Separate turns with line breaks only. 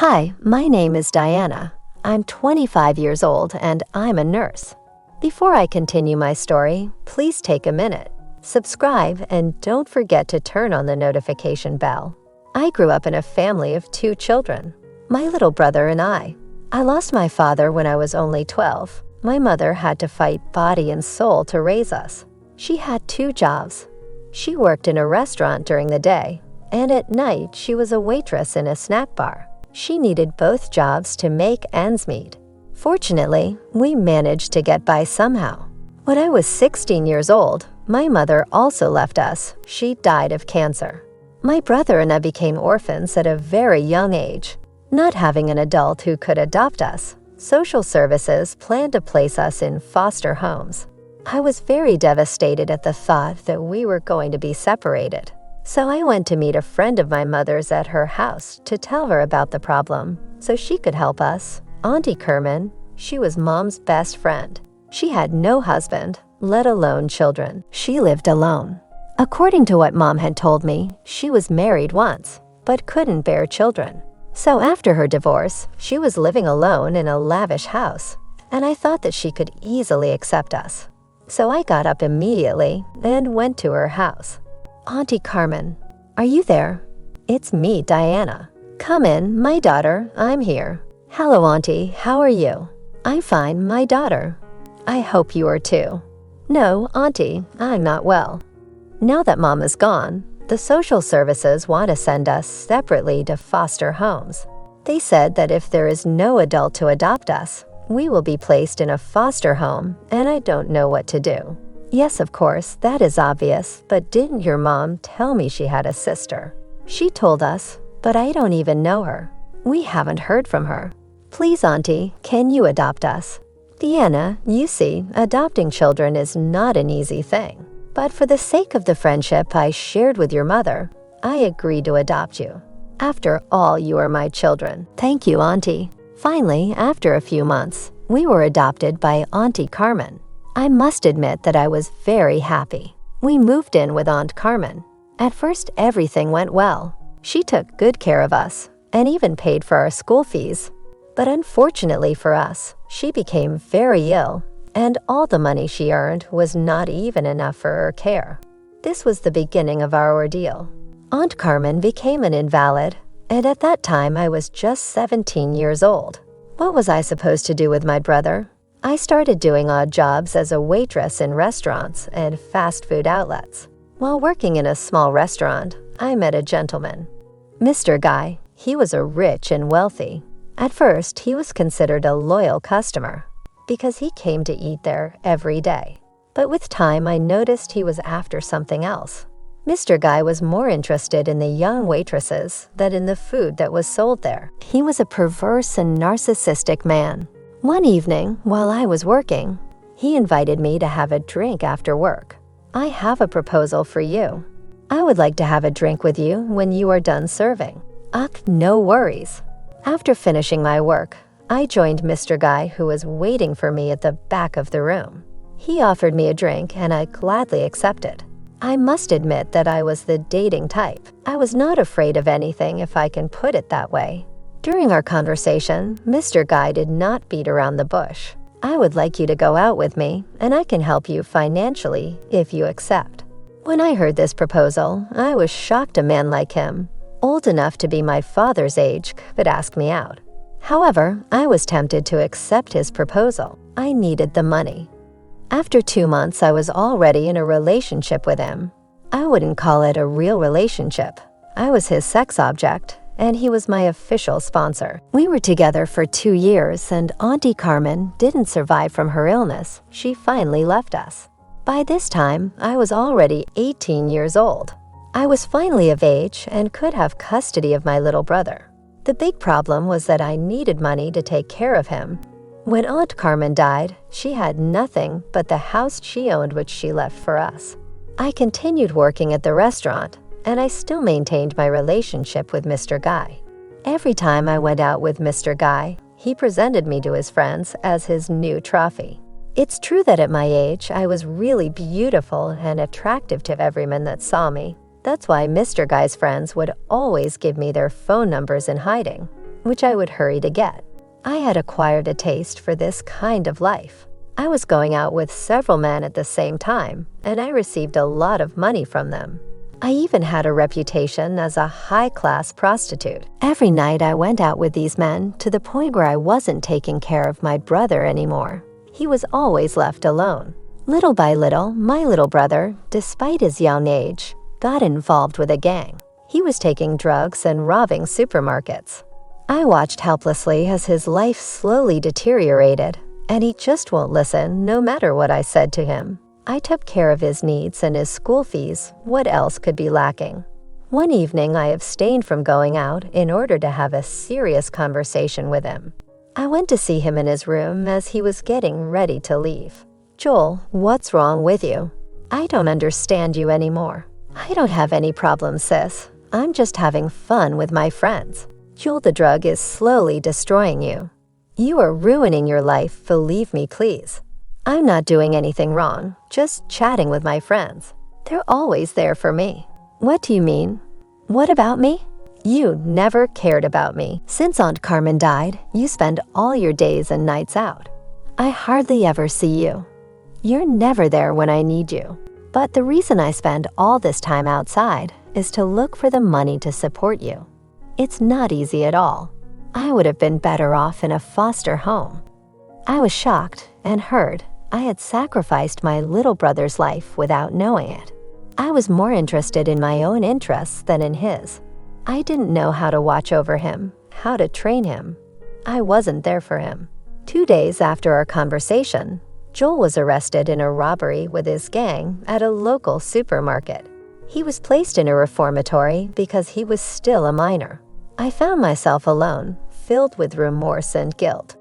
Hi, my name is Diana. I'm 25 years old and I'm a nurse. Before I continue my story, please take a minute, subscribe, and don't forget to turn on the notification bell. I grew up in a family of 2 children, my little brother and I. I lost my father when I was only 12. My mother had to fight body and soul to raise us. She had 2 jobs. She worked in a restaurant during the day, and at night she was a waitress in a snack bar. She needed both jobs to make ends meet. Fortunately, we managed to get by somehow. When I was 16 years old, my mother also left us. She died of cancer. My brother and I became orphans at a very young age. Not having an adult who could adopt us, social services planned to place us in foster homes. I was very devastated at the thought that we were going to be separated. So I went to meet a friend of my mother's at her house to tell her about the problem so she could help us. Auntie Kerman, she was Mom's best friend. She had no husband, let alone children. She lived alone. According to what Mom had told me, she was married once, but couldn't bear children. So after her divorce, she was living alone in a lavish house, and I thought that she could easily accept us. So I got up immediately and went to her house. Auntie Carmen, are you there? It's me, Diana. Come in, my daughter, I'm here. Hello, Auntie, how are you? I'm fine, my daughter. I hope you are too. No, Auntie, I'm not well. Now that Mom is gone, the social services want to send us separately to foster homes. They said that if there is no adult to adopt us, we will be placed in a foster home, and I don't know what to do. Yes, of course, that is obvious, but didn't your mom tell me she had a sister? She told us, but I don't even know her. We haven't heard from her. Please, Auntie, can you adopt us? Deanna, you see, adopting children is not an easy thing. But for the sake of the friendship I shared with your mother, I agreed to adopt you. After all, you are my children. Thank you, Auntie. Finally, after a few months, we were adopted by Auntie Carmen. I must admit that I was very happy. We moved in with Aunt Carmen. At first, everything went well. She took good care of us and even paid for our school fees. But unfortunately for us, she became very ill, and all the money she earned was not even enough for her care. This was the beginning of our ordeal. Aunt Carmen became an invalid, and at that time I was just 17 years old. What was I supposed to do with my brother? I started doing odd jobs as a waitress in restaurants and fast food outlets. While working in a small restaurant, I met a gentleman. Mr. Guy, he was a rich and wealthy. At first, he was considered a loyal customer because he came to eat there every day. But with time, I noticed he was after something else. Mr. Guy was more interested in the young waitresses than in the food that was sold there. He was a perverse and narcissistic man. One evening, while I was working, he invited me to have a drink after work. I have a proposal for you. I would like to have a drink with you when you are done serving. No worries. After finishing my work, I joined Mr. Guy, who was waiting for me at the back of the room. He offered me a drink and I gladly accepted. I must admit that I was the dating type. I was not afraid of anything, if I can put it that way. During our conversation, Mr. Guy did not beat around the bush. I would like you to go out with me, and I can help you financially if you accept. When I heard this proposal, I was shocked a man like him, old enough to be my father's age, could ask me out. However, I was tempted to accept his proposal. I needed the money. After 2 months, I was already in a relationship with him. I wouldn't call it a real relationship. I was his sex object, and he was my official sponsor. We were together for 2 years, and Auntie Carmen didn't survive from her illness. She finally left us. By this time, I was already 18 years old. I was finally of age and could have custody of my little brother. The big problem was that I needed money to take care of him. When Aunt Carmen died, she had nothing but the house she owned, which she left for us. I continued working at the restaurant, and I still maintained my relationship with Mr. Guy. Every time I went out with Mr. Guy, he presented me to his friends as his new trophy. It's true that at my age, I was really beautiful and attractive to everyone that saw me. That's why Mr. Guy's friends would always give me their phone numbers in hiding. which I would hurry to get. I had acquired a taste for this kind of life. I was going out with several men at the same time, and I received a lot of money from them. I even had a reputation as a high-class prostitute. Every night I went out with these men to the point where I wasn't taking care of my brother anymore. He was always left alone. Little by little, my little brother, despite his young age, got involved with a gang. He was taking drugs and robbing supermarkets. I watched helplessly as his life slowly deteriorated, and he just won't listen no matter what I said to him. I took care of his needs and his school fees. What else could be lacking? One evening, I abstained from going out in order to have a serious conversation with him. I went to see him in his room as he was getting ready to leave. "Joel, what's wrong with you? I don't understand you anymore." "I don't have any problems, sis. I'm just having fun with my friends." "Joel, the drug is slowly destroying you. You are ruining your life, believe me, please." "I'm not doing anything wrong, just chatting with my friends. They're always there for me." "What do you mean? What about me?" "You never cared about me. Since Aunt Carmen died, you spend all your days and nights out. I hardly ever see you. You're never there when I need you. But the reason I spend all this time outside is to look for the money to support you. It's not easy at all. I would have been better off in a foster home." I was shocked and hurt. I had sacrificed my little brother's life without knowing it. I was more interested in my own interests than in his. I didn't know how to watch over him, how to train him. I wasn't there for him. 2 days after our conversation, Joel was arrested in a robbery with his gang at a local supermarket. He was placed in a reformatory because he was still a minor. I found myself alone, filled with remorse and guilt.